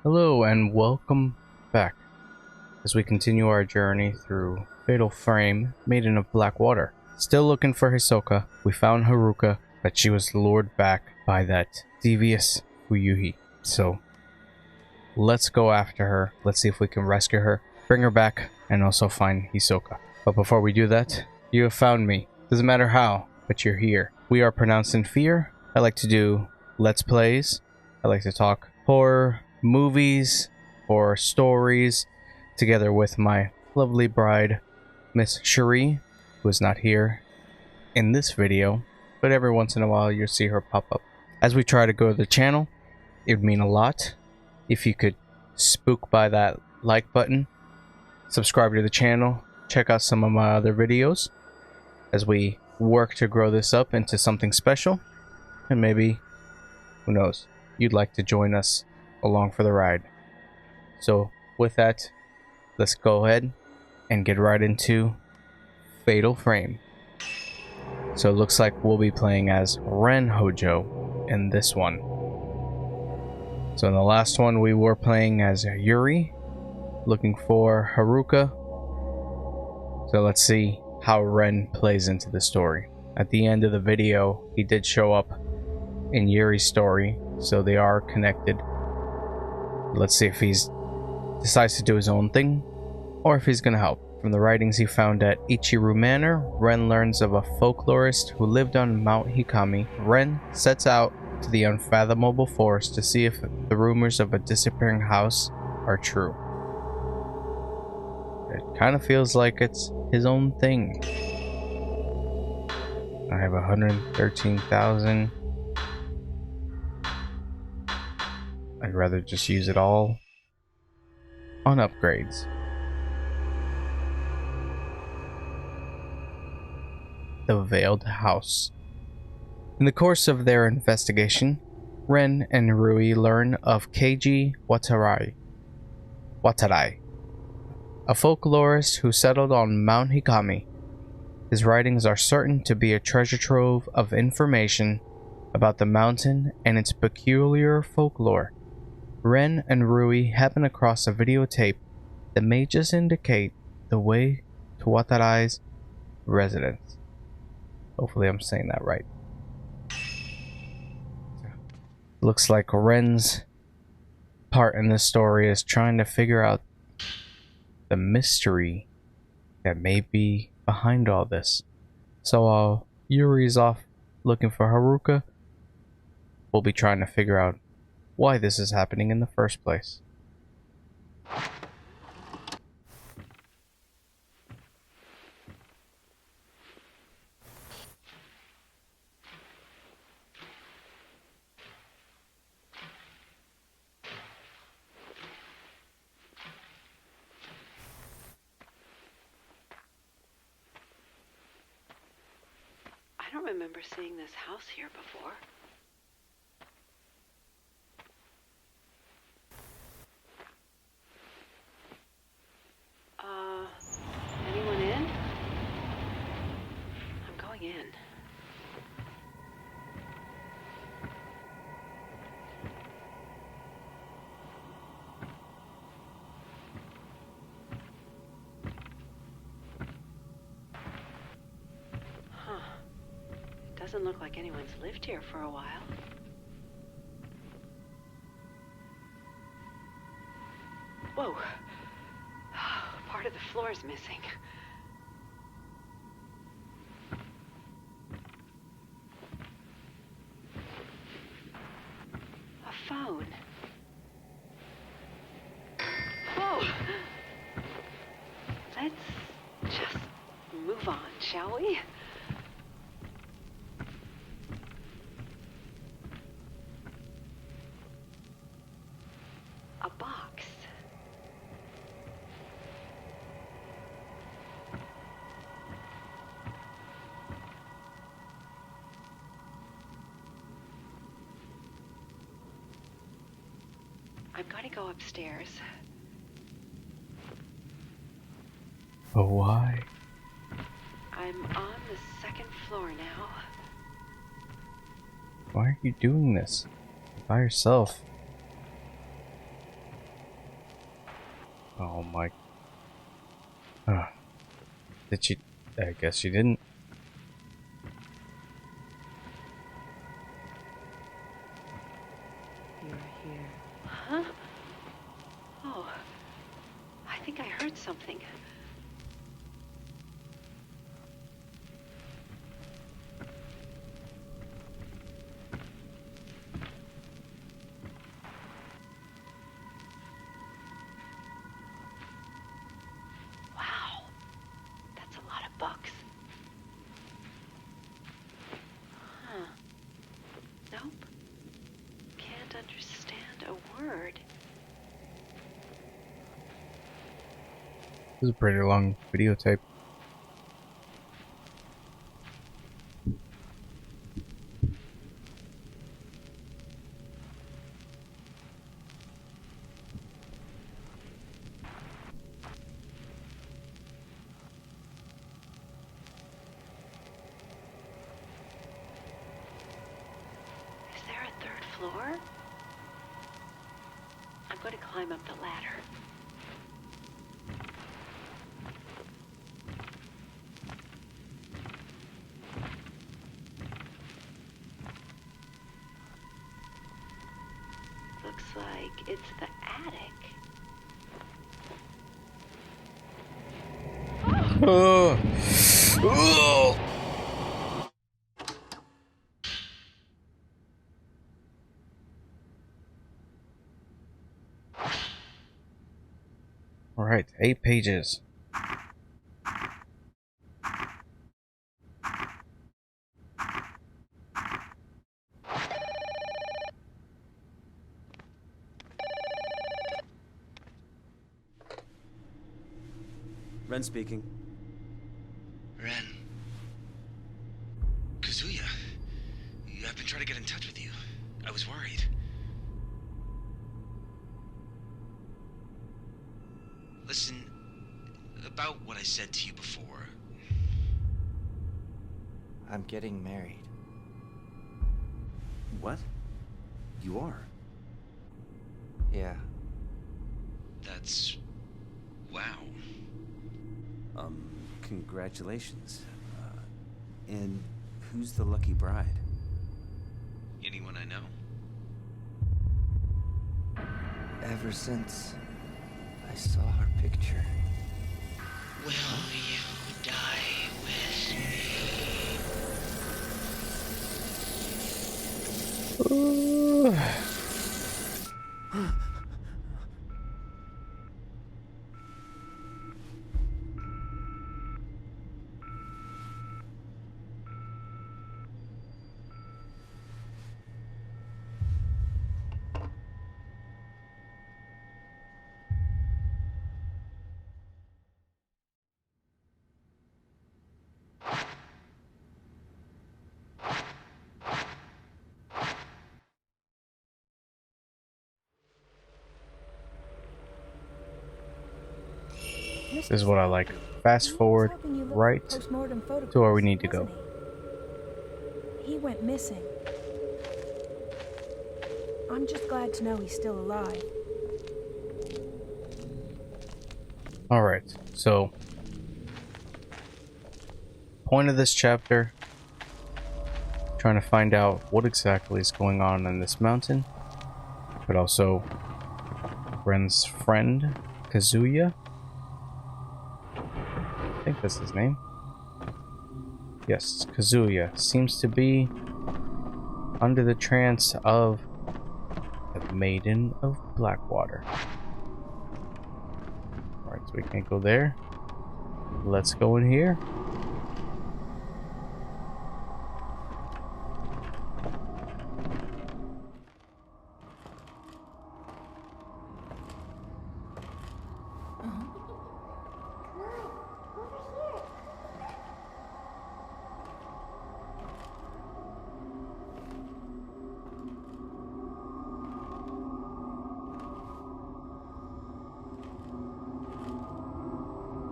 Hello and welcome back as we continue our journey through Fatal Frame, Maiden of Black Water. Still looking for Hisoka, we found Haruka, but she was lured back by that devious Fuyuhi. So let's go after her. Let's see if we can rescue her, bring her back, and also find Hisoka. But before we do that, you have found me. Doesn't matter how, but you're here. We are Pronounced in Fear. I like to do Let's Plays. I like to talk horror, movies, or stories, together with my lovely bride, Miss Cherie, who is not here in this video, but every once in a while you'll see her pop up. As we try to grow the channel, it would mean a lot if you could spook by that like button, subscribe to the channel, check out some of my other videos as we work to grow this up into something special, and maybe, who knows, you'd like to join us along for the ride. So with that, let's go ahead and get right into Fatal Frame. So it looks like we'll be playing as Ren Hojo in this one. So in the last one we were playing as Yuri, looking for Haruka. So let's see how Ren plays into the story. At the end of the video, he did show up in Yuri's story, so they are connected. Let's see if he decides to do his own thing, or if he's gonna help. From the writings he found at Ichiru Manor, Ren learns of a folklorist who lived on Mount Hikami. Ren sets out to the unfathomable forest to see if the rumors of a disappearing house are true. It kind of feels like it's his own thing. I have 113,000. I'd rather just use it all on upgrades. The Veiled House. In the course of their investigation, Ren and Rui learn of Keiji Watarai, a folklorist who settled on Mount Hikami. His writings are certain to be a treasure trove of information about the mountain and its peculiar folklore. Ren and Rui happen across a videotape that may just indicate the way to Watarai's residence. Hopefully I'm saying that right. Looks like Ren's part in this story is trying to figure out the mystery that may be behind all this. So while Yuri's off looking for Haruka, we'll be trying to figure out why this is happening in the first place. I don't remember seeing this house here before. Anyone in? I'm going in. Huh. Doesn't look like anyone's lived here for a while. Whoa. Part of the floor is missing. A phone. Whoa. Let's just move on, shall we? A box. I'm going to go upstairs. But why? I'm on the second floor now. Why are you doing this? By yourself? Oh my. Uh, did she? I guess she didn't. You're here. Huh? Oh, I think I heard something. Wow, that's a lot of bucks. Huh. Nope. Can't understand a word. This is a pretty long videotape. Is there a third floor? I'm going to climb up the ladder. Looks like it's the attic. Oh. Oh. All right, 8 pages. Ren speaking. Ren. Kazuya. I've been trying to get in touch with you. I was worried. Listen, about what I said to you before. I'm getting married. What? You are? Yeah. That's... wow. Congratulations. And who's the lucky bride? Anyone I know? Ever since I saw her picture. Will you die with me? This is what I like. Fast forward right to where we need to go. He went missing. I'm just glad to know he's still alive. Alright, so point of this chapter, trying to find out what exactly is going on in this mountain, but also Ren's friend, Kazuya. I think that's his name. Yes, Kazuya seems to be under the trance of the Maiden of Blackwater. Alright, so we can't go there. Let's go in here.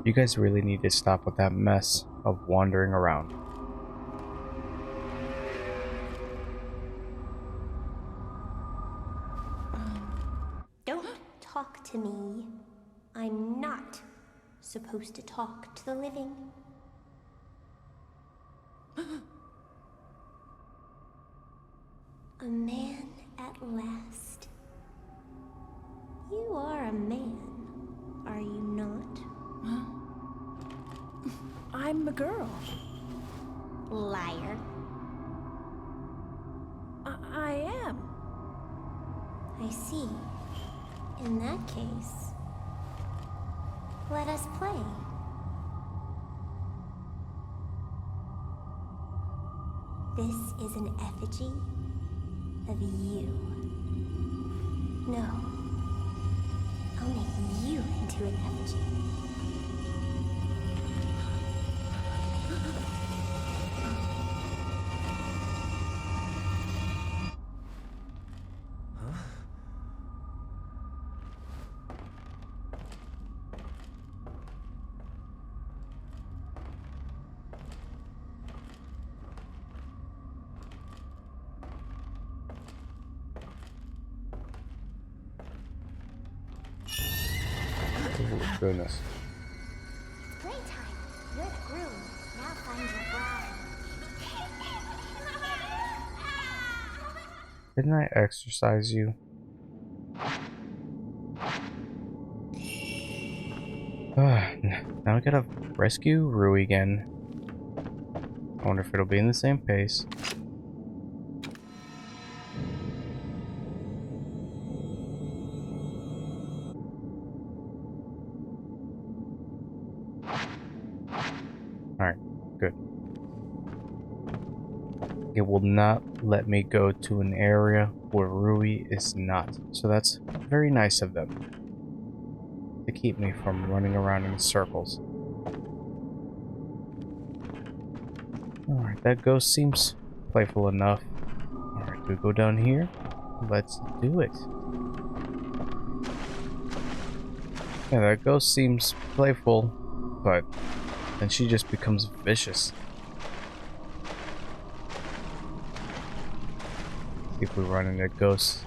You guys really need to stop with that mess of wandering around. Don't talk to me. I'm not supposed to talk to the living. A man at last. You are a man, are you not? I'm a girl. Liar. I am. I see. In that case, let us play. This is an effigy of you. No. I'll make you into an effigy. Oh, goodness. Playtime. You're the groom. Now find your bride. Didn't I exercise you? Now I gotta rescue Rui again. I wonder if it'll be in the same pace. Alright, good. It will not let me go to an area where Rui is not. So that's very nice of them to keep me from running around in circles. Alright, that ghost seems playful enough. Alright, do we go down here? Let's do it. Yeah, that ghost seems playful, but then she just becomes vicious. See if we run into ghosts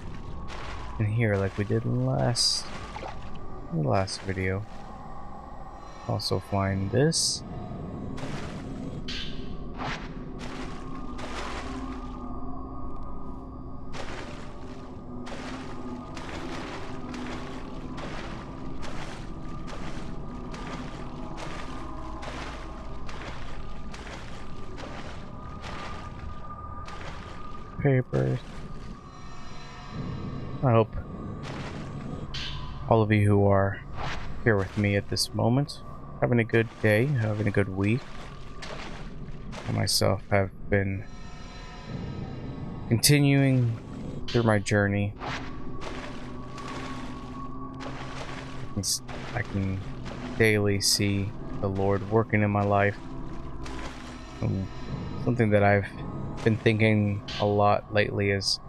in here like we did in the last video. Also find this. Papers. I hope all of you who are here with me at this moment having a good day, having a good week. I myself have been continuing through my journey. I can daily see the Lord working in my life. Something that I've been thinking a lot lately is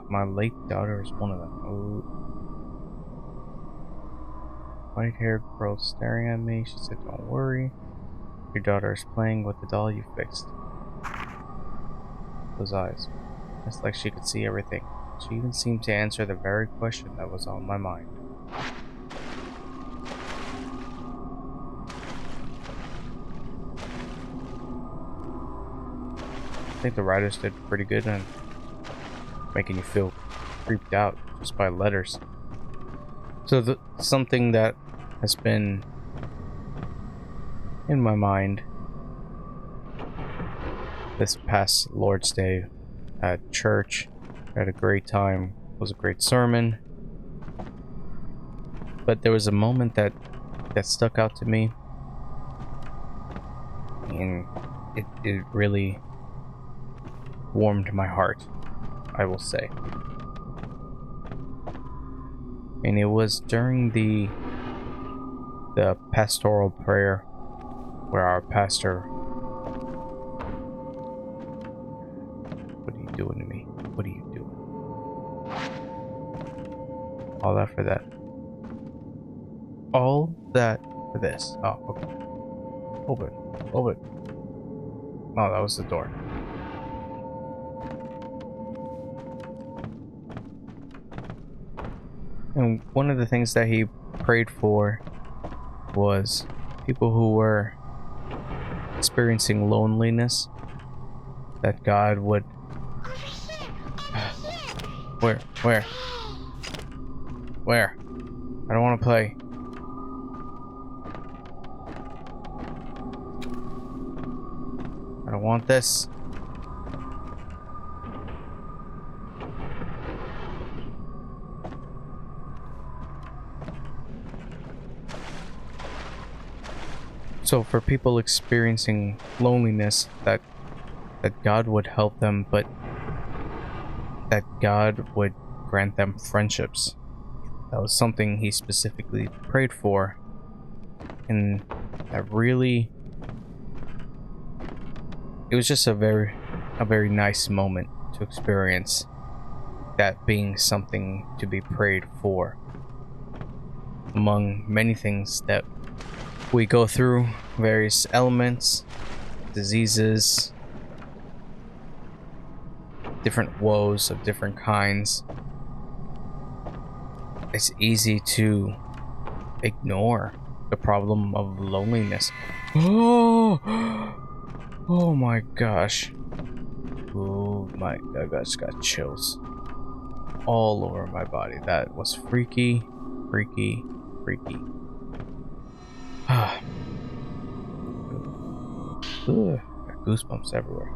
my late daughter is one of them. Ooh. White-haired girl staring at me. She said, "Don't worry. Your daughter is playing with the doll you fixed." Those eyes. It's like she could see everything. She even seemed to answer the very question that was on my mind. I think the writers did pretty good on making you feel creeped out just by letters. So something that has been in my mind this past Lord's Day at church. I had a great time. It was a great sermon. But there was a moment that stuck out to me. And it really warmed my heart, I will say. And it was during the pastoral prayer where our pastor... What are you doing to me? What are you doing? All that for that. All that for this. Oh, okay. Open. Open. Oh, that was the door. And one of the things that he prayed for was people who were experiencing loneliness, that God would... Where? I don't want to play. I don't want this. So for people experiencing loneliness, that God would help them, but that God would grant them friendships. That was something he specifically prayed for, and that really, it was just a very nice moment to experience, that being something to be prayed for among many things that we go through, various elements, diseases, different woes of different kinds. It's easy to ignore the problem of loneliness. Oh my gosh. Oh my god, I just got chills all over my body. That was freaky. Ugh, got goosebumps everywhere.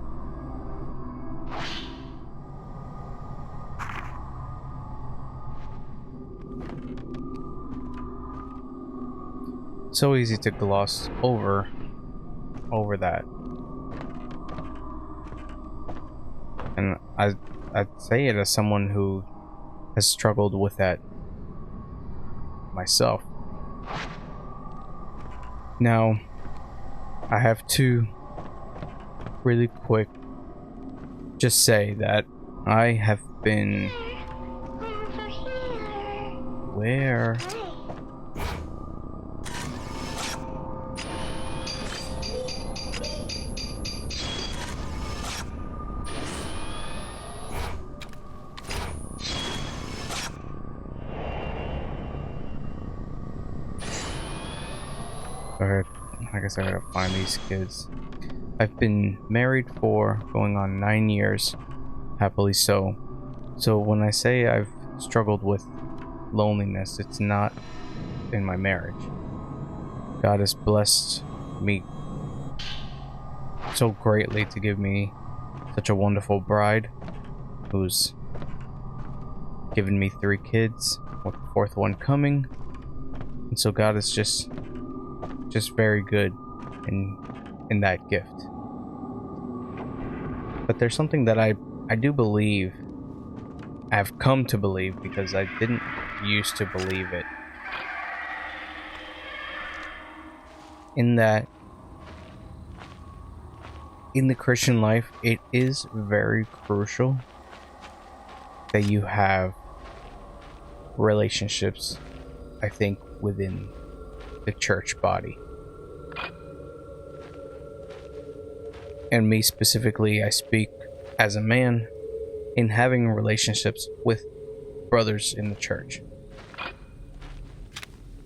So easy to gloss over that. And I'd say it as someone who has struggled with that myself. Now, I have to really quick just say that I have been... Where? I guess I gotta find these kids. I've been married for going on 9 years, happily so. So when I say I've struggled with loneliness, it's not in my marriage. God has blessed me so greatly to give me such a wonderful bride who's given me 3 kids, with the 4th one coming. And so God is just very good in that gift. But there's something that I do believe, I've come to believe, because I didn't used to believe it, in that in the Christian life it is very crucial that you have relationships, I think, within the church body. And me specifically, I speak as a man, in having relationships with brothers in the church.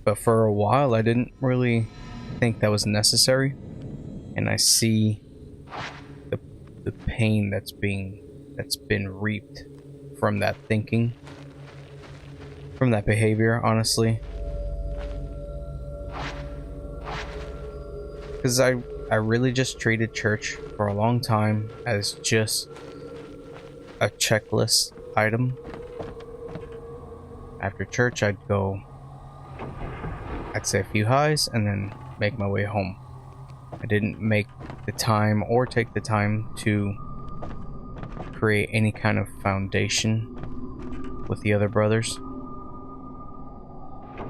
But for a while I didn't really think that was necessary, and I see the pain that's been reaped from that thinking, from that behavior, honestly. Because I really just treated church for a long time as just a checklist item. After church, I'd say a few highs and then make my way home. I didn't make the time or take the time to create any kind of foundation with the other brothers.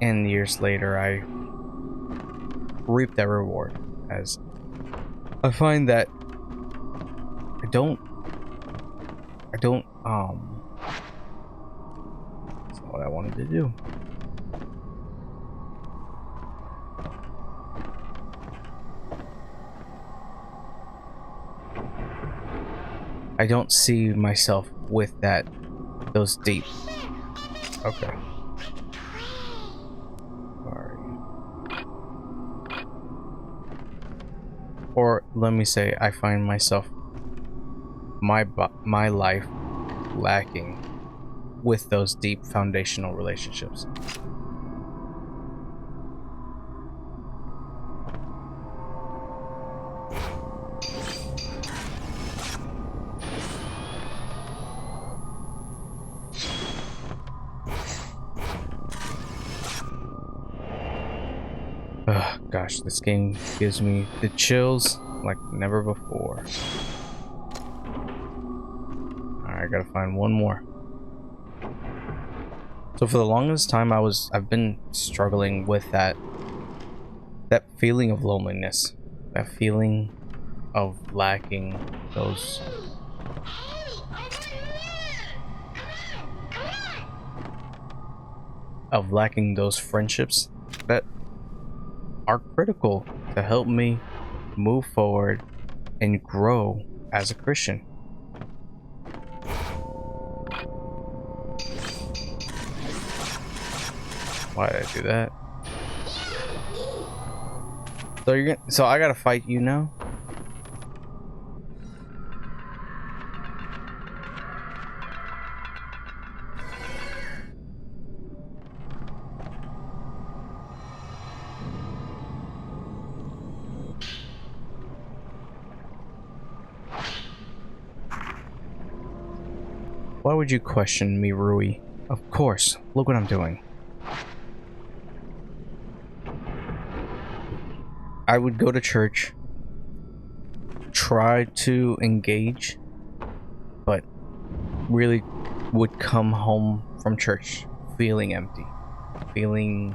And years later, I reaped that reward, as I find that I don't that's not what I wanted to do. I don't see myself with those deep. Okay. Alright. Or let me say, I find myself, my life lacking with those deep foundational relationships. Ugh, gosh, this game gives me the chills like never before. Alright, I gotta find one more. So for the longest time I've been struggling with that feeling of loneliness. That feeling of lacking those friendships that are critical to help me move forward and grow as a Christian. Why did I do that? So I gotta fight you now? Why would you question me, Rui? Of course, look what I'm doing. I would go to church, try to engage, but really would come home from church feeling empty, feeling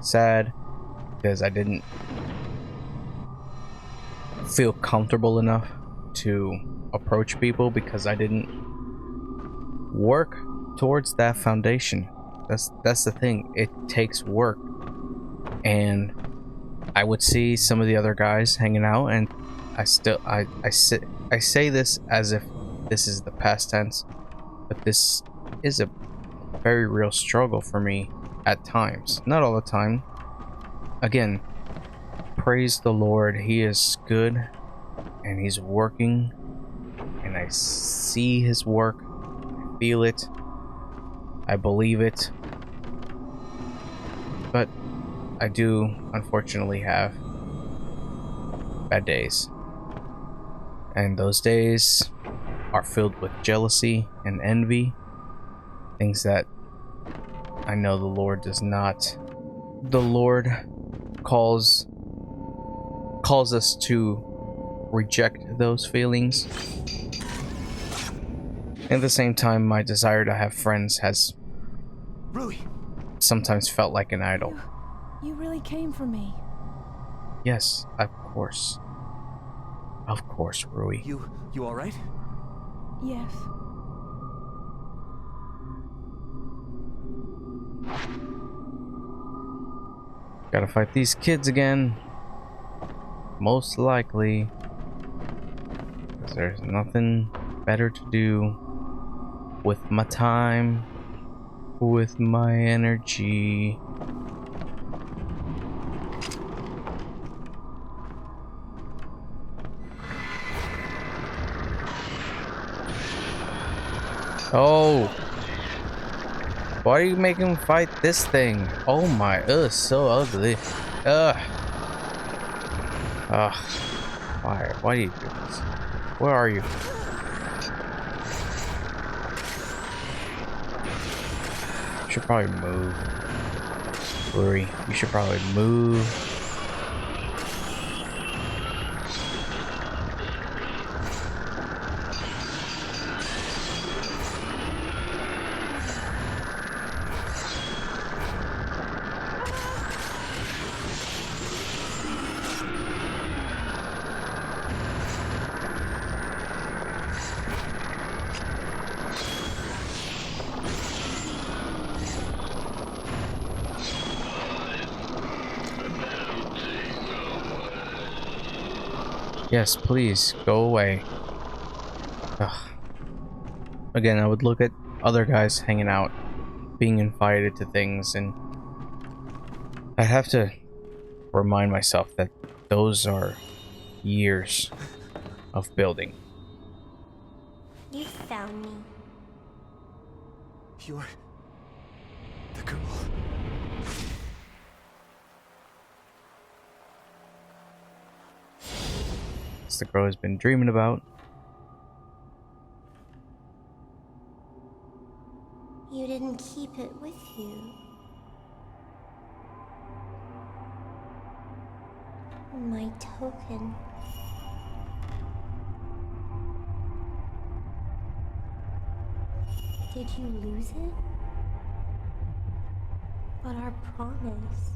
sad because I didn't feel comfortable enough to approach people because I didn't work towards that foundation. That's the thing. It takes work. And I would see some of the other guys hanging out, and I say this as if this is the past tense, but this is a very real struggle for me at times. Not all the time. Again, praise the Lord. He is good and he's working, and I see his work. I feel it. I believe it. But I do unfortunately have bad days. And those days are filled with jealousy and envy. Things that I know the Lord does not. The Lord calls us to reject those feelings. At the same time, my desire to have friends has Rui, sometimes felt like an idol. You really came for me. Yes, of course. Of course, Rui. you all right? Yes. Gotta fight these kids again. Most likely. 'Cause there's nothing better to do with my time, with my energy. Oh, why are you making him fight this thing? Oh my, ugh, so ugly. Ugh. Ugh. Why do you do this? Where are you? You should probably move. Ruri, you should probably move. Yes, please, go away. Ugh. Again, I would look at other guys hanging out, being invited to things, and I have to remind myself that those are years of building. You found me. You're the girl. It's the girl has been dreaming about. You didn't keep it with you. My token. Did you lose it? But our promise.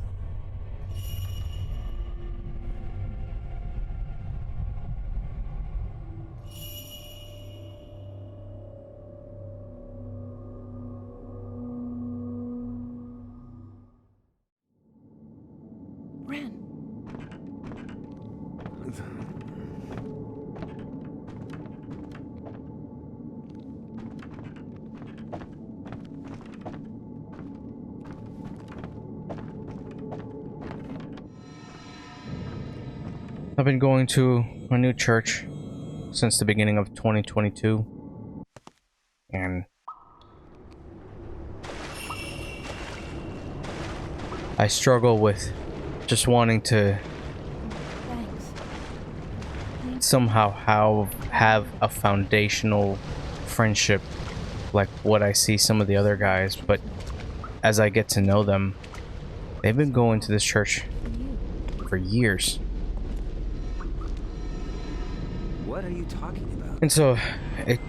Ren, I've been going to a new church since the beginning of 2022, and I struggle with just wanting to thanks. somehow have a foundational friendship like what I see some of the other guys, but as I get to know them, they've been going to this church for years. What are you talking about? And so I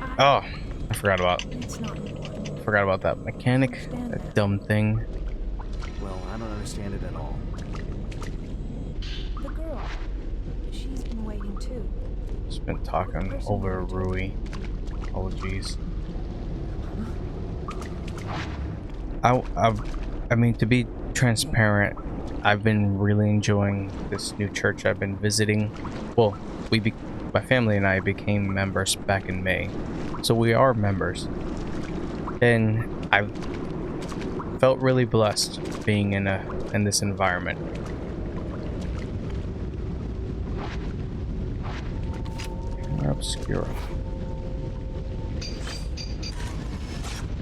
forgot about It's not important. that mechanic, that dumb thing. Well, I don't understand it at all. The girl. She's been waiting too. Just been talking over Rui. Oh jeez. I mean, to be transparent, I've been really enjoying this new church I've been visiting. Well, my family and I became members back in May, so we are members, and I've felt really blessed being in this environment. Obscura.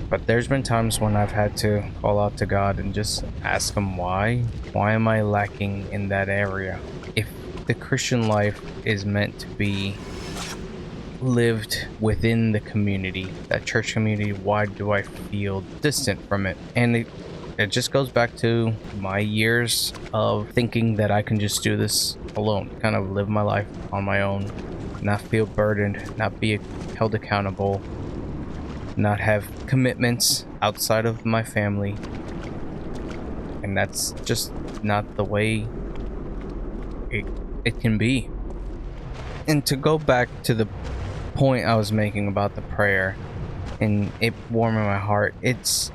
But there's been times when I've had to call out to God and just ask him why. Why am I lacking in that area? If the Christian life is meant to be lived within the community, that church community, why do I feel distant from it? And it just goes back to my years of thinking that I can just do this alone, kind of live my life on my own, not feel burdened, not be held accountable, not have commitments outside of my family. And that's just not the way it can be. And to go back to the point I was making about the prayer and it warming my heart, it's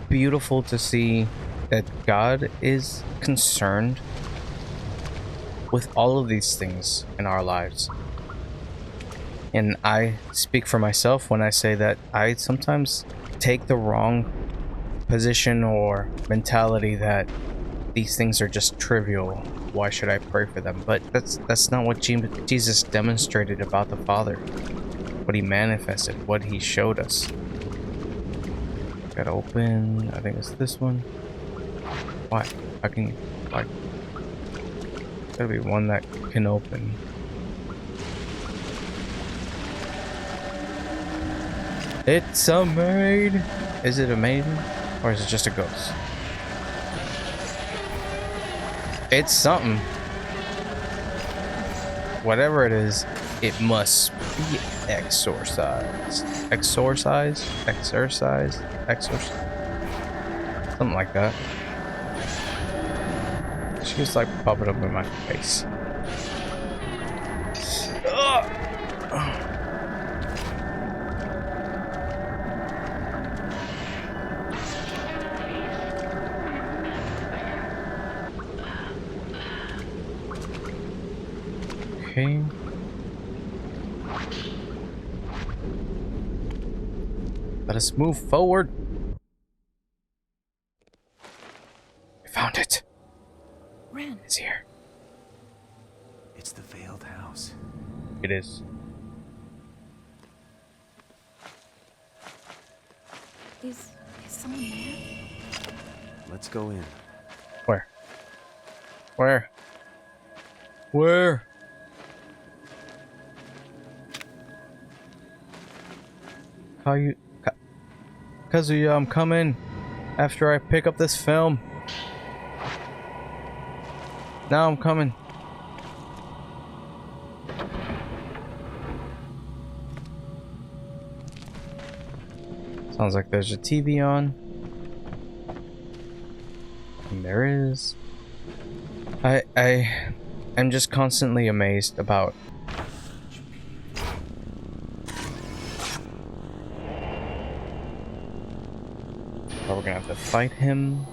beautiful to see that God is concerned with all of these things in our lives. And I speak for myself when I say that I sometimes take the wrong position or mentality that these things are just trivial. Why should I pray for them? But that's not what Jesus demonstrated about the Father. What he manifested, what he showed us. Gotta open, I think it's this one. Why? How can you, like, gotta be one that can open. It's a maid. Is it a maiden? Or is it just a ghost? It's something. Whatever it is, it must be exorcised. Exorcised? Exorcised? Exorcised? Something like that. She's like popping up in my face. Ugh. Okay. Let us move forward. We found it. Ren, It's here. It's the veiled house. It is. is someone there? Let's go in. Where? Where? Where? Kazuya, I'm coming after I pick up this film. Now I'm coming. Sounds like there's a TV on. And there is. I'm just constantly amazed about how we're gonna have to fight him.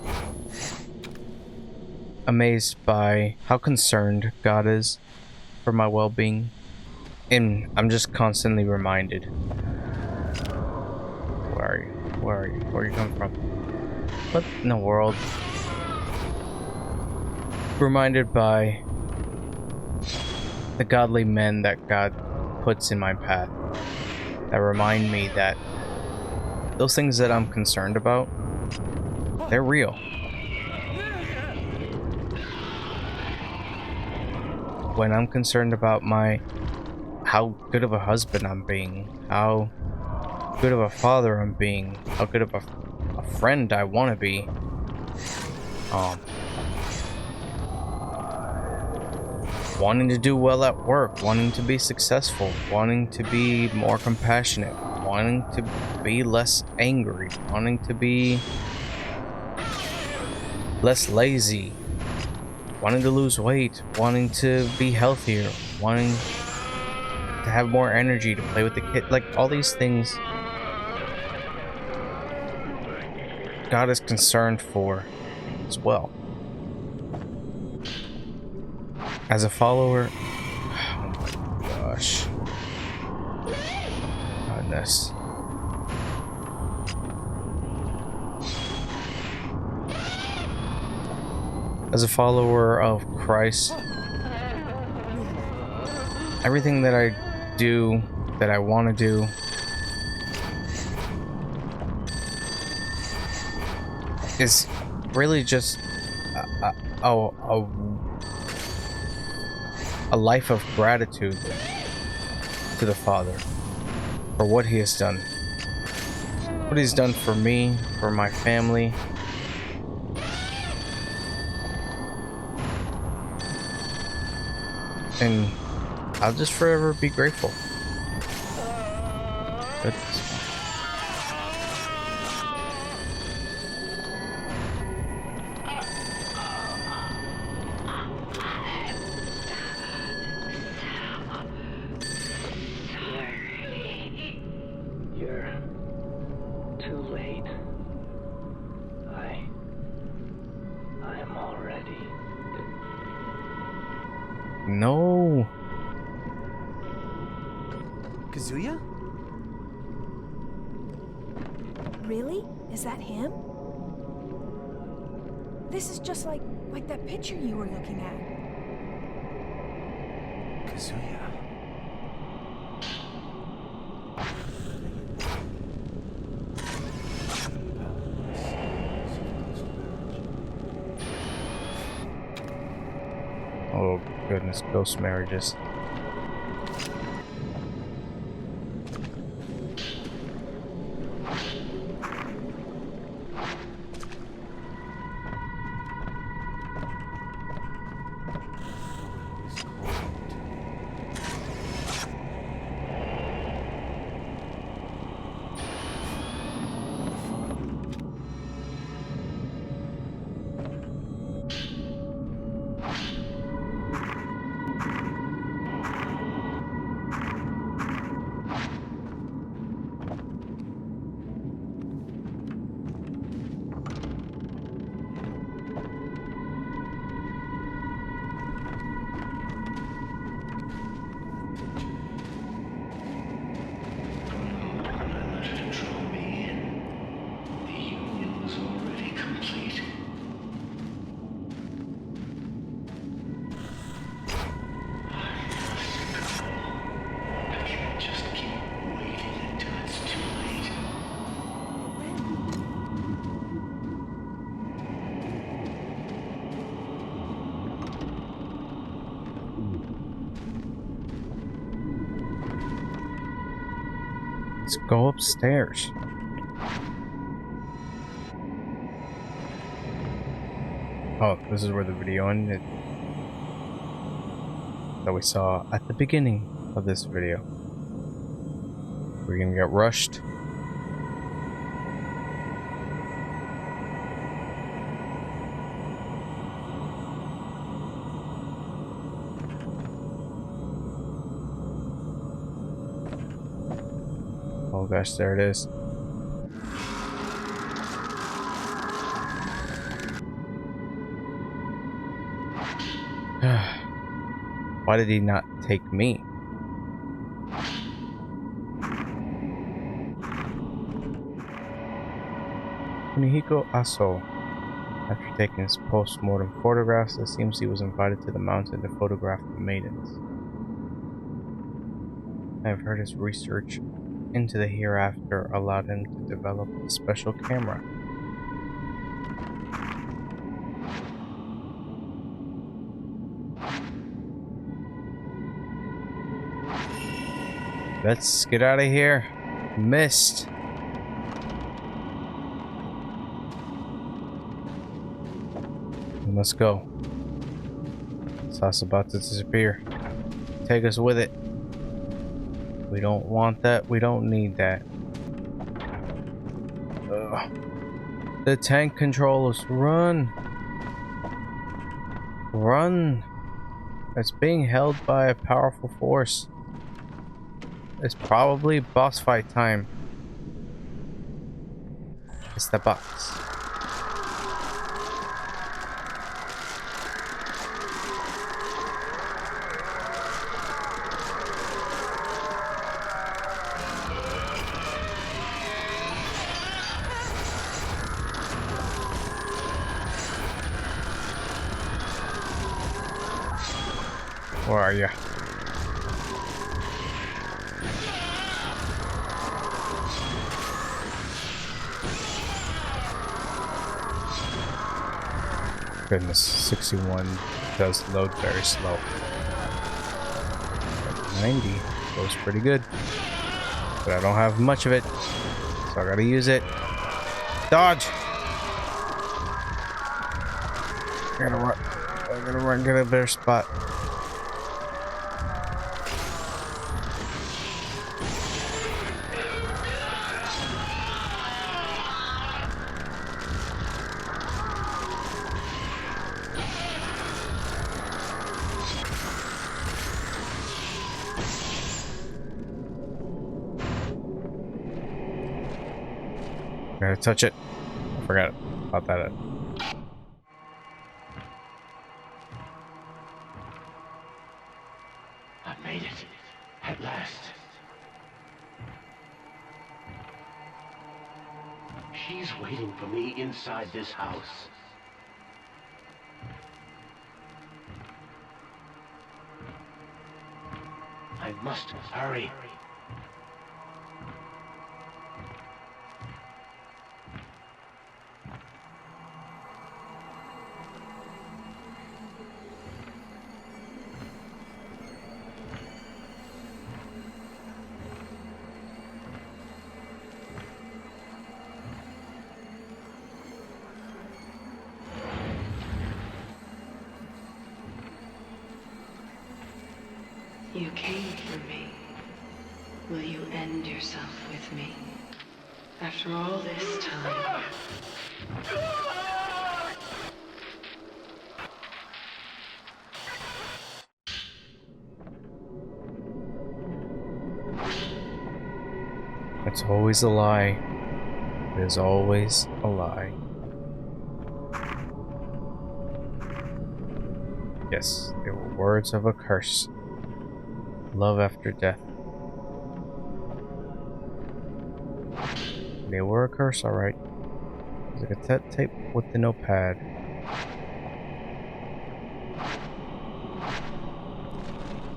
Amazed by how concerned God is for my well-being. And I'm just constantly reminded. Where are you? Where are you? Where are you coming from? What in the world? Reminded by the godly men that God puts in my path that remind me that those things that I'm concerned about, they're real. When I'm concerned about how good of a husband I'm being, how good of a father I'm being, how good of a friend I want to be, wanting to do well at work, wanting to be successful, wanting to be more compassionate, wanting to be less angry, wanting to be less lazy, wanting to lose weight, wanting to be healthier, wanting to have more energy to play with the kid. Like, all these things God is concerned for as well. As a follower, oh my gosh, goodness. As a follower of Christ, everything that I do, that I want to do, is really just a life of gratitude to the Father for what He has done. What He's done for me, for my family. And I'll just forever be grateful. Goodness. You're too late. I am already. No. Kazuya? Really? Is that him? This is just like that picture you were looking at. Kazuya. Oh goodness, ghost marriages. Let's go upstairs. Oh, this is where the video ended that we saw at the beginning of this video. We're gonna get rushed. Oh gosh, there it is. Why did he not take me? Kunihiko Aso. After taking his post-mortem photographs, it seems he was invited to the mountain to photograph the maidens. I have heard his research into the hereafter allowed him to develop a special camera. Let's get out of here. Missed. Let's go. Sauce about to disappear. Take us with it. We don't want that. We don't need that. Ugh. The tank controllers. Run. Run. It's being held by a powerful force. It's probably boss fight time. It's the box. Where are you? Goodness, 61 does load very slow. 90 goes pretty good. But I don't have much of it, so I gotta use it. Dodge! I gotta run, get a better spot. Gotta touch it. I forgot about that. I made it. At last. She's waiting for me inside this house. I must hurry. You came for me. Will you end yourself with me? After all this time. It's always a lie. It is always a lie. Yes, they were words of a curse. Love after death. They were a curse, alright. There's a cassette tape with the notepad.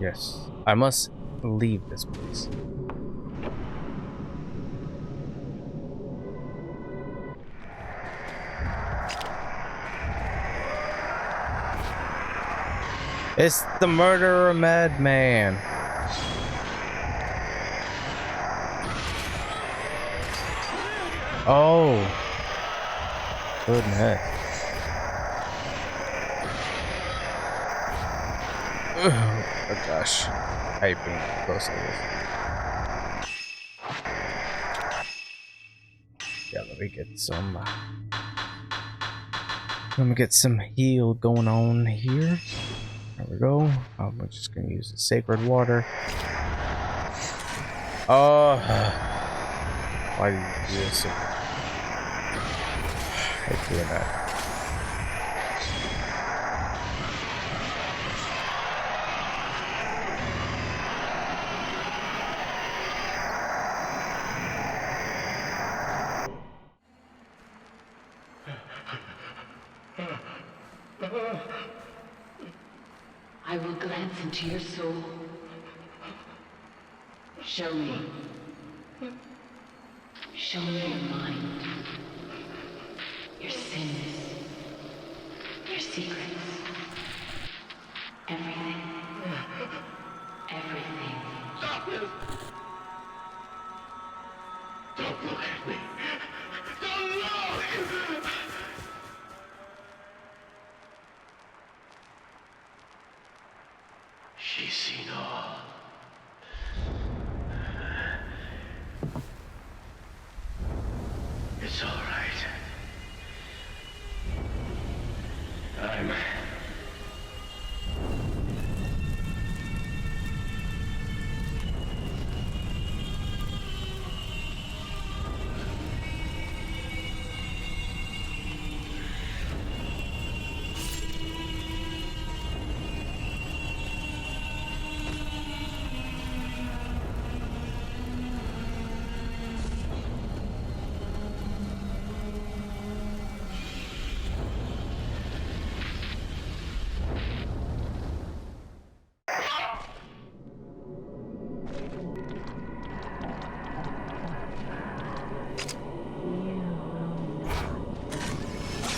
Yes, I must leave this place. It's the murderer madman. Oh. Goodness. Oh gosh. I hate being close to this. Yeah, let me get some heal going on here. There we go. I'm just gonna use the sacred water. Oh, why did you do this? I hate doing that. I will glance into your soul. Show me. Show me your mind. Your sins. Your secrets. Everything. Everything. Stop this! Don't look at me. Don't look! She's seen all. It's all right. I'm...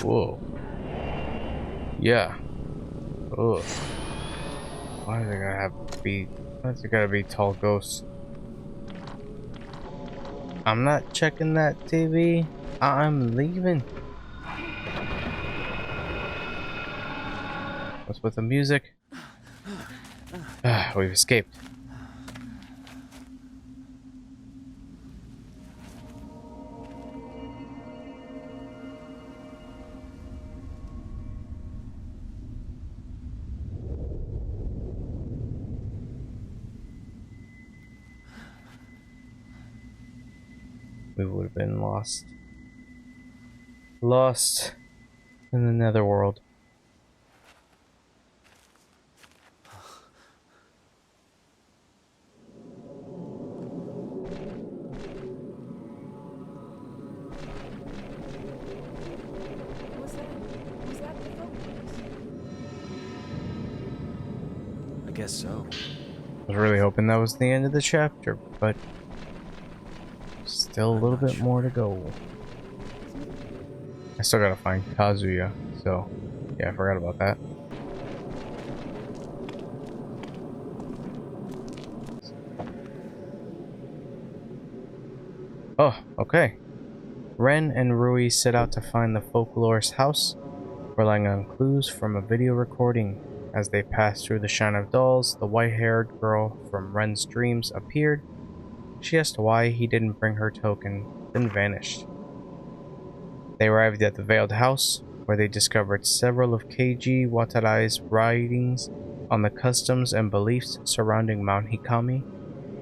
Whoa. Yeah. Ugh. Why is it gotta be tall ghosts? I'm not checking that TV. I'm leaving. What's with the music? We've escaped. We would have been lost in the netherworld. Was that the folklorist? I guess so. I was really hoping that was the end of the chapter, but still a little bit more to go. I still gotta find Kazuya, so yeah, I forgot about that. Oh, okay. Ren and Rui set out to find the folklorist house, relying on clues from a video recording. As they passed through the Shrine of Dolls, the white-haired girl from Ren's dreams appeared. She asked why he didn't bring her token, then vanished. They arrived at the Veiled House, where they discovered several of Keiji Watarai's writings on the customs and beliefs surrounding Mount Hikami.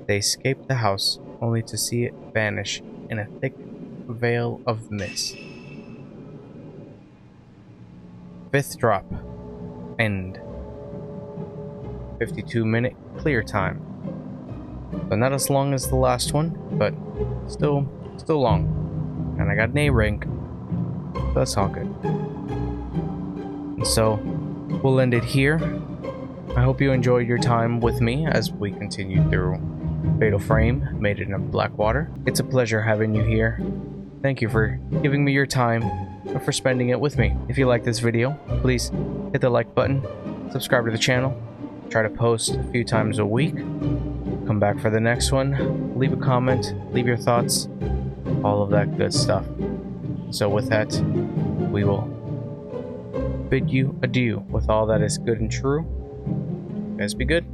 They escaped the house, only to see it vanish in a thick veil of mist. 5th drop. End. 52-minute clear time. So not as long as the last one, but still long. And I got an A rank. So that's all good. And so we'll end it here. I hope you enjoyed your time with me as we continue through Fatal Frame, Made in Blackwater. It's a pleasure having you here. Thank you for giving me your time and for spending it with me. If you like this video, please hit the like button, subscribe to the channel, try to post a few times a week. Come back for the next one, leave a comment, leave your thoughts, all of that good stuff. So with that, we will bid you adieu with all that is good and true. You guys be good.